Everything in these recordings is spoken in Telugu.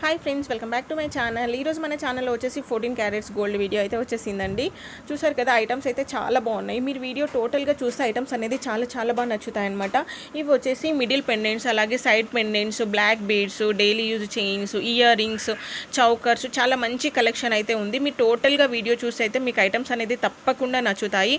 Hi friends, welcome back to my channel. ఈరోజు మన ఛానల్లో వచ్చేసి 14 క్యారెట్స్ గోల్డ్ వీడియో అయితే వచ్చేసిందండి. చూసారు కదా, ఐటమ్స్ అయితే చాలా బాగున్నాయి. మీరు వీడియో టోటల్గా చూస్తే ఐటమ్స్ అనేది చాలా బాగా నచ్చుతాయి అనమాట. ఇవి వచ్చేసి మిడిల్ పెండెంట్స్, అలాగే side pendants, black beads, daily use chains, earrings, chokers, చాలా మంచి కలెక్షన్ అయితే ఉంది. మీరు టోటల్గా వీడియో చూస్తే అయితే మీకు ఐటమ్స్ అనేది తప్పకుండా నచ్చుతాయి.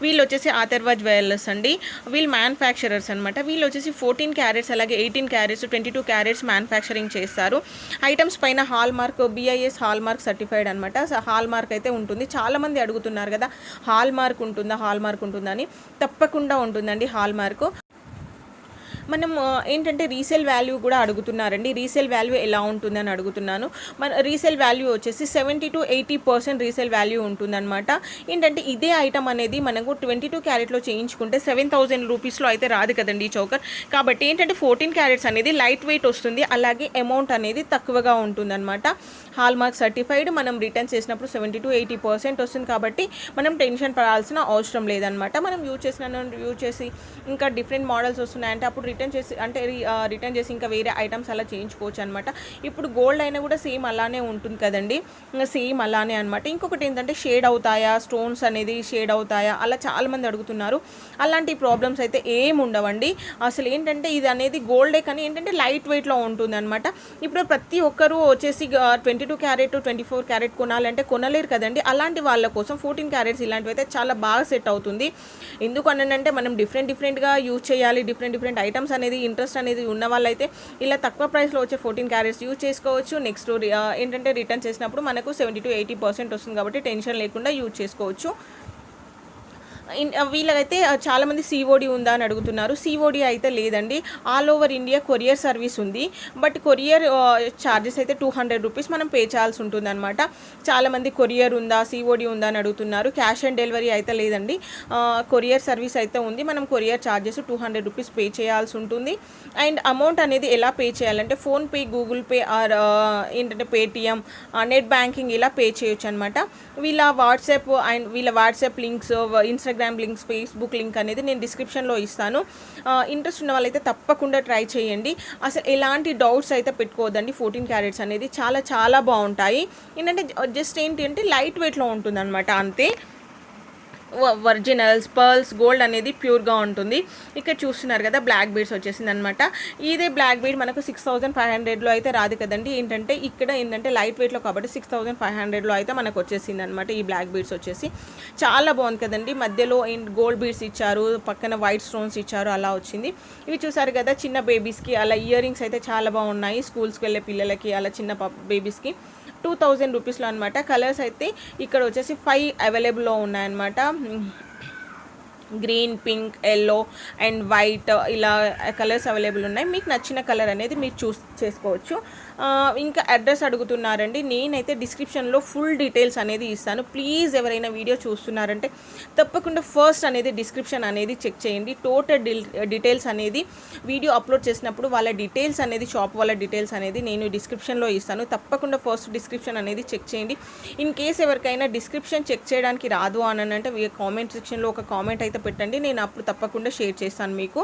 వీళ్ళు వచ్చేసి ఆథర్వ జ్యువెలర్స్ అండి. వీళ్ళు మ్యానుఫ్యాక్చరర్స్ అనమాట. వీళ్ళు వచ్చేసి 14 క్యారెట్స్ అలాగే 18 క్యారెట్స్ 22 క్యారెట్స్ మ్యానుఫ్యాక్చరింగ్ చేస్తారు. ఐటమ్స్ పైన హాల్మార్క్, BIS హాల్మార్క్ సర్టిఫైడ్ అనమాట. హాల్మార్క్ అయితే ఉంటుంది. చాలామంది అడుగుతున్నారు కదా, హాల్మార్క్ ఉంటుందా అని. తప్పకుండా ఉంటుందండి హాల్మార్క్. మనం ఏంటంటే రీసేల్ వాల్యూ కూడా అడుగుతున్నారండి. రీసేల్ వాల్యూ ఎలా ఉంటుందని అడుగుతున్నాను. మన రీసేల్ వాల్యూ వచ్చేసి 70 to 80% రీసేల్ వాల్యూ ఉంటుందన్నమాట. ఏంటంటే ఇదే ఐటమ్ అనేది మనకు 22 క్యారెట్లో చేయించుకుంటే 7000 రూపీస్లో అయితే రాదు కదండి ఈ చౌకర్. కాబట్టి ఏంటంటే 14 క్యారెట్స్ అనేది లైట్ వెయిట్ వస్తుంది, అలాగే అమౌంట్ అనేది తక్కువగా ఉంటుందన్నమాట. Hallmark certified. మనం రిటర్న్ చేసినప్పుడు 70 to 80% వస్తుంది. కాబట్టి మనం టెన్షన్ పడాల్సిన అవసరం లేదనమాట. మనం యూజ్ చేసి ఇంకా డిఫరెంట్ మోడల్స్ వస్తున్నాయంటే అప్పుడు రిటర్న్ చేసి ఇంకా వేరే ఐటమ్స్ అలా చేయించుకోవచ్చు అనమాట. ఇప్పుడు గోల్డ్ అయినా కూడా సేమ్ అలానే ఉంటుంది కదండి, సేమ్ అలానే అనమాట. ఇంకొకటి ఏంటంటే షేడ్ అవుతాయా, స్టోన్స్ అనేది షేడ్ అవుతాయా, అలా చాలామంది అడుగుతున్నారు. అలాంటి ప్రాబ్లమ్స్ అయితే ఏమి ఉండవండి. అసలు ఏంటంటే ఇది అనేది గోల్డే, కానీ ఏంటంటే లైట్ వెయిట్లో ఉంటుంది అనమాట. ఇప్పుడు ప్రతి ఒక్కరూ వచ్చేసి 22 క్యారెట్ 24 క్యారెట్ కొనాలంటే కొనలేరు కదండి. అలాంటి వాళ్ళ కోసం 14 క్యారెట్స్ ఇలాంటివి అయితే చాలా బాగా సెట్ అవుతుంది. ఎందుకు అనంటే మనం డిఫరెంట్గా యూజ్ చేయాలి, డిఫరెంట్ ఐటమ్స్ అనేది ఇంట్రెస్ట్ అనేది ఉన్న వాళ్ళైతే ఇలా తక్కువ ప్రైస్లో వచ్చే 14 క్యారెట్స్ యూజ్ చేసుకోవచ్చు. నెక్స్ట్ ఏంటంటే రిటర్న్ చేసినప్పుడు మనకు 70 to 80% వస్తుంది కాబట్టి టెన్షన్ లేకుండా యూజ్ చేసుకోవచ్చు. వీళ్ళకైతే చాలామంది COD ఉందా అని అడుగుతున్నారు. COD అయితే లేదండి. All over India courier service ఉంది. బట్ కొరియర్ ఛార్జెస్ అయితే 200 రూపీస్ మనం పే చేయాల్సి ఉంటుంది అనమాట. చాలామంది కొరియర్ ఉందా, COD ఉందా అని అడుగుతున్నారు. క్యాష్ ఆన్ డెలివరీ అయితే లేదండి. కొరియర్ సర్వీస్ అయితే ఉంది. మనం కొరియర్ ఛార్జెస్ 200 రూపీస్ పే చేయాల్సి ఉంటుంది. అండ్ అమౌంట్ అనేది ఎలా పే చేయాలంటే ఫోన్పే, గూగుల్ పే ఆర్ ఏంటంటే పేటిఎం, నెట్ బ్యాంకింగ్ ఇలా పే చేయొచ్చు అనమాట. వీళ్ళ WhatsApp links, Instagram links, Facebook link అనేది నేను డిస్క్రిప్షన్లో ఇస్తాను. ఇంట్రెస్ట్ ఉన్న వాళ్ళైతే తప్పకుండా ట్రై చేయండి. అసలు ఎలాంటి డౌట్స్ అయితే పెట్టుకోవద్దండి. 14 క్యారెట్స్ అనేది చాలా బాగుంటాయి. ఏంటంటే జస్ట్ ఏంటి అంటే లైట్ వెయిట్లో ఉంటుంది అనమాట, అంతే. ఒరిజినల్స్, పర్ల్స్, గోల్డ్ అనేది ప్యూర్గా ఉంటుంది. ఇక్కడ చూస్తున్నారు కదా, బ్లాక్ బీడ్స్ వచ్చేసింది అనమాట. ఇదే బ్లాక్ బీడ్ మనకు 6500లో అయితే రాదు కదండి. ఇక్కడ ఏంటంటే లైట్ వెయిట్లో కాబట్టి 6500లో అయితే మనకు వచ్చేసింది అనమాట. ఈ బ్లాక్ బీడ్స్ వచ్చేసి చాలా బాగుంది కదండి. మధ్యలో గోల్డ్ బీడ్స్ ఇచ్చారు, పక్కన వైట్ స్టోన్స్ ఇచ్చారు, అలా వచ్చింది. ఇవి చూసారు కదా, చిన్న బేబీస్కి అలా ఇయర్ రింగ్స్ అయితే చాలా బాగున్నాయి. స్కూల్స్కి వెళ్ళే పిల్లలకి అలా చిన్న బేబీస్కి 2000 రూపీస్లో అనమాట. కలర్స్ అయితే ఇక్కడ వచ్చేసి 5 అవైలబుల్లో ఉన్నాయన్నమాట. Green, pink, yellow and white ఇలా కలర్స్ అవైలబుల్ ఉన్నాయి. మీకు నచ్చిన కలర్ అనేది మీరు చూస్ చేసుకోవచ్చు. ఇంకా అడ్రస్ అడుగుతున్నారండి. నేనైతే డిస్క్రిప్షన్లో ఫుల్ డీటెయిల్స్ అనేది ఇస్తాను. ప్లీజ్ ఎవరైనా వీడియో చూస్తున్నారంటే తప్పకుండా ఫస్ట్ అనేది డిస్క్రిప్షన్ అనేది చెక్ చేయండి. టోటల్ డీటెయిల్స్ అనేది వీడియో అప్లోడ్ చేసినప్పుడు వాళ్ళ డీటెయిల్స్ అనేది, షాప్ వాళ్ళ డీటెయిల్స్ అనేది నేను డిస్క్రిప్షన్లో ఇస్తాను. తప్పకుండా ఫస్ట్ డిస్క్రిప్షన్ అనేది చెక్ చేయండి. ఇన్ కేస్ ఎవరికైనా డిస్క్రిప్షన్ చెక్ చేయడానికి రాదు అని అంటే కామెంట్ సెక్షన్లో ఒక కామెంట్ అయితే పెట్టండి. నేను అప్పుడు తప్పకుండా షేర్ చేస్తాను మీకు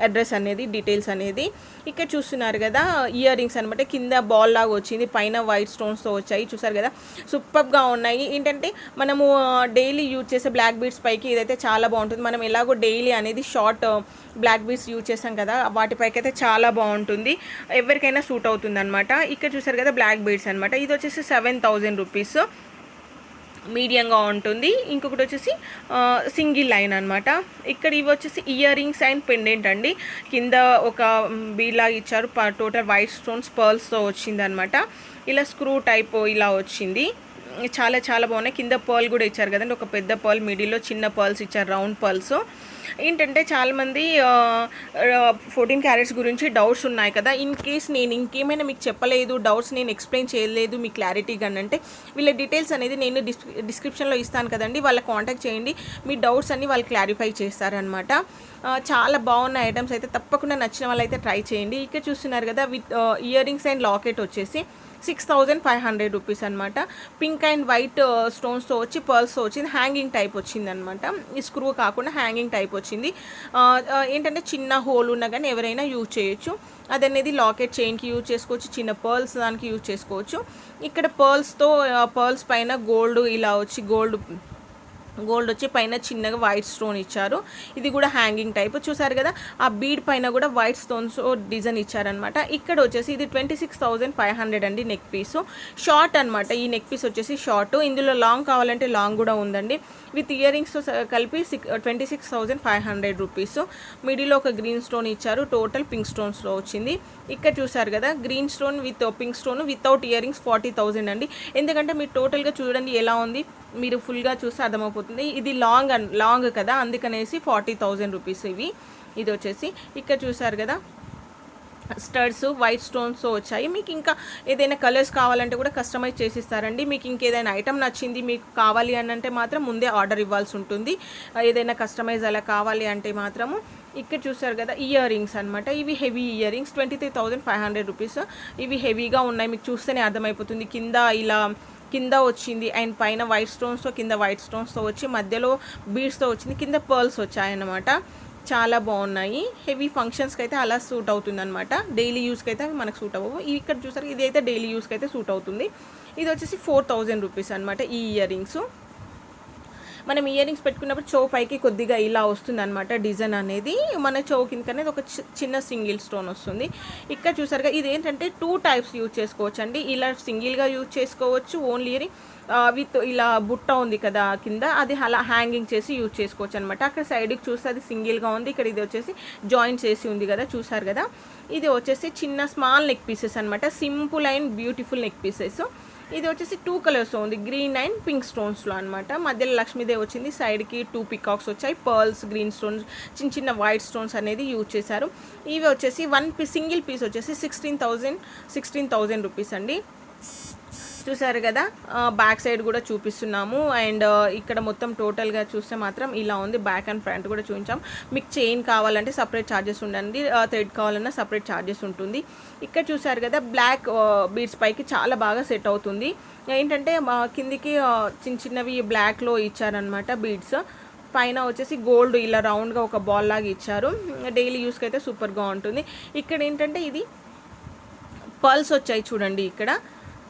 అడ్రస్ అనేది, డీటెయిల్స్ అనేది. ఇక్కడ చూస్తున్నారు కదా, ఇయర్ రింగ్స్ అనమాట. కింద బాల్ లాగా వచ్చింది, పైన వైట్ స్టోన్స్తో వచ్చాయి. చూసారు కదా, సూపర్గా ఉన్నాయి. ఏంటంటే మనము డైలీ యూజ్ చేసే బ్లాక్ బీడ్స్ పైకి ఇదైతే చాలా బాగుంటుంది. మనం ఎలాగో డైలీ అనేది షార్ట్ బ్లాక్ బీడ్స్ యూజ్ చేస్తాం కదా, వాటిపైకి అయితే చాలా బాగుంటుంది. ఎవరికైనా సూట్ అవుతుంది అనమాట. ఇక్కడ చూసారు కదా, బ్లాక్ బీడ్స్ అనమాట. ఇది వచ్చేసి 7000 రూపీస్ మీడియంగా ఉంటుంది. ఇంకొకటి వచ్చేసి సింగిల్ లైన్ అనమాట. ఇక్కడ ఇవి వచ్చేసి ఇయర్ రింగ్స్ అండ్ పెండెంట్ అండి. కింద ఒక బీలా ఇచ్చారు, టోటల్ వైట్ స్టోన్స్ పర్ల్స్తో వచ్చిందనమాట. ఇలా స్క్రూ టైప్ ఇలా వచ్చింది. చాలా బాగున్నాయి. కింద పర్ల్ కూడా ఇచ్చారు కదండి, ఒక పెద్ద పర్ల్, మిడిల్లో చిన్న పర్ల్స్ ఇచ్చారు, రౌండ్ పర్ల్స్. ఏంటంటే చాలామంది 14 క్యారెట్స్ గురించి డౌట్స్ ఉన్నాయి కదా. ఇన్ కేస్ నేను ఇంకేమైనా మీకు చెప్పలేదు, డౌట్స్ నేను ఎక్స్ప్లెయిన్ చేయలేదు మీ క్లారిటీగా అంటే వీళ్ళ డీటెయిల్స్ అనేది నేను డిస్క్రిప్షన్లో ఇస్తాను కదండి. వాళ్ళకి కాంటాక్ట్ చేయండి. మీ డౌట్స్ అన్ని వాళ్ళు క్లారిఫై చేస్తారనమాట. చాలా బాగున్న ఐటమ్స్ అయితే తప్పకుండా నచ్చిన వాళ్ళైతే ట్రై చేయండి. ఇక్కడ చూస్తున్నారు కదా, with ear rings and locket వచ్చేసి 6500 రూపీస్ అనమాట. పింక్ అండ్ వైట్ స్టోన్స్తో వచ్చి పర్ల్స్తో వచ్చింది, హ్యాంగింగ్ టైప్ వచ్చింది అనమాట. ఈ స్క్రూ కాకుండా హ్యాంగింగ్ టైప్ వచ్చింది. ఏంటంటే చిన్న హోల్ ఉన్నా కానీ ఎవరైనా యూజ్ చేయొచ్చు. అదనేది లాకెట్ చైన్కి యూజ్ చేసుకోవచ్చు, చిన్న పర్ల్స్ దానికి యూజ్ చేసుకోవచ్చు. ఇక్కడ పర్ల్స్ పైన గోల్డ్ ఇలా వచ్చి గోల్డ్ వచ్చి పైన చిన్నగా వైట్ స్టోన్ ఇచ్చారు. ఇది కూడా హ్యాంగింగ్ టైప్ చూసారు కదా. ఆ బీడ్ పైన కూడా వైట్ స్టోన్స్ డిజైన్ ఇచ్చారనమాట. ఇక్కడ వచ్చేసి ఇది 26,500 అండి నెక్ పీసు. షార్ట్ అనమాట. ఈ నెక్ పీస్ వచ్చేసి షార్ట్. ఇందులో లాంగ్ కావాలంటే లాంగ్ కూడా ఉందండి. విత్ ఇయర్ రింగ్స్తో కలిపి 26,500 రూపీస్. మిడిల్లో ఒక గ్రీన్ స్టోన్ ఇచ్చారు, టోటల్ పింక్ స్టోన్స్లో వచ్చింది. ఇక్కడ చూసారు కదా, green stone with pink stone without ear rings 40,000 అండి. ఎందుకంటే మీరు టోటల్గా చూడండి ఎలా ఉంది, మీరు ఫుల్గా చూస్తే అర్థమైపోతుంది. ఇది లాంగ్ కదా, అందుకనేసి 40,000 రూపీస్ ఇవి. ఇది వచ్చేసి ఇక్కడ చూసారు కదా, స్టడ్స్ వైట్ స్టోన్స్ వచ్చాయి. మీకు ఇంకా ఏదైనా కలర్స్ కావాలంటే కూడా కస్టమైజ్ చేసిస్తారండి. మీకు ఇంకేదైనా ఐటమ్ నచ్చింది మీకు కావాలి అని అంటే మాత్రం ముందే ఆర్డర్ ఇవ్వాల్సి ఉంటుంది. ఏదైనా కస్టమైజ్ అలా కావాలి అంటే మాత్రము. ఇక్కడ చూసారు కదా, ఇయర్ రింగ్స్ అనమాట. ఇవి హెవీ ఇయర్ రింగ్స్ 23,500 రూపీస్. ఇవి హెవీగా ఉన్నాయి, మీకు చూస్తేనే అర్థమైపోతుంది. కింద వచ్చింది అండ్ పైన వైట్ స్టోన్స్తో, కింద వైట్ స్టోన్స్తో వచ్చి మధ్యలో బీడ్స్తో వచ్చింది, కింద పర్ల్స్ వచ్చాయన్నమాట. చాలా బాగున్నాయి. హెవీ ఫంక్షన్స్కి అయితే అలా సూట్ అవుతుంది అనమాట. డైలీ యూస్కి అయితే అవి మనకు సూట్ అవ్వవు. ఇక్కడ చూసారు, ఇది అయితే డైలీ యూస్కి అయితే సూట్ అవుతుంది. ఇది వచ్చేసి 4,000 రూపీస్ అనమాట. ఈ ఇయర్ రింగ్స్ మనం ఇయర్ రింగ్స్ పెట్టుకున్నప్పుడు చెవు పైకి కొద్దిగా ఇలా వస్తుంది అనమాట. డిజైన్ అనేది మన చెవు కిందకి అనేది ఒక చిన్న సింగిల్ స్టోన్ వస్తుంది. ఇక్కడ చూసారుగా, ఇది ఏంటంటే 2 టైప్స్ యూజ్ చేసుకోవచ్చు అండి. ఇలా సింగిల్గా యూజ్ చేసుకోవచ్చు, ఓన్లీ ఇయరింగ్ విత్ ఇలా బుట్ట ఉంది కదా కింద, అది అలా హ్యాంగింగ్ చేసి యూజ్ చేసుకోవచ్చు అనమాట. అక్కడ సైడ్కి చూస్తే అది సింగిల్గా ఉంది, ఇక్కడ ఇది వచ్చేసి జాయింట్ చేసి ఉంది కదా, చూసారు కదా. ఇది వచ్చేసి చిన్న స్మాల్ నెక్ పీసెస్ అనమాట. Simple and beautiful neck pieces. ఇది వచ్చేసి 2 కలర్స్లో ఉంది, గ్రీన్ అండ్ పింక్ స్టోన్స్లో అనమాట. మధ్యలో లక్ష్మీదేవి వచ్చింది, సైడ్కి 2 పికాక్స్ వచ్చాయి, పర్ల్స్, గ్రీన్ స్టోన్స్, చిన్న వైట్ స్టోన్స్ అనేది యూజ్ చేశారు. ఇవి వచ్చేసి సింగిల్ పీస్ వచ్చేసి 16,000 రూపీస్ అండి. చూసారు కదా, బ్యాక్ సైడ్ కూడా చూపిస్తున్నాము. అండ్ ఇక్కడ మొత్తం టోటల్గా చూస్తే మాత్రం ఇలా ఉంది. బ్యాక్ అండ్ ఫ్రంట్ కూడా చూపించాం. మీకు చైన్ కావాలంటే సపరేట్ ఛార్జెస్ ఉండండి, థ్రెడ్ కావాలన్నా సపరేట్ ఛార్జెస్ ఉంటుంది. ఇక్కడ చూసారు కదా, బ్లాక్ బీడ్స్ పైకి చాలా బాగా సెట్ అవుతుంది. ఏంటంటే కిందికి చిన్నవి బ్లాక్లో ఇచ్చారనమాట బీడ్స్. పైన వచ్చేసి గోల్డ్ ఇలా రౌండ్గా ఒక బాల్ లాగా ఇచ్చారు. డైలీ యూస్కి అయితే సూపర్గా ఉంటుంది. ఇక్కడ ఏంటంటే ఇది పర్ల్స్ వచ్చాయి చూడండి. ఇక్కడ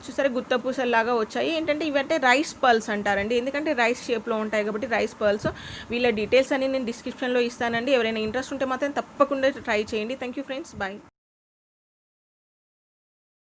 చూసారా, గుత్త పూసల్లాగా వచ్చాయి. ఏంటంటే ఇవంటే రైస్ పర్ల్స్ అంటారండి, ఎందుకంటే రైస్ షేప్లో ఉంటాయి కాబట్టి రైస్ పర్ల్స్. వీళ్ళ డీటెయిల్స్ అన్ని నేను డిస్క్రిప్షన్లో ఇస్తానండి. ఎవరైనా ఇంట్రెస్ట్ ఉంటే మాత్రం తప్పకుండా ట్రై చేయండి. Thank you friends, bye.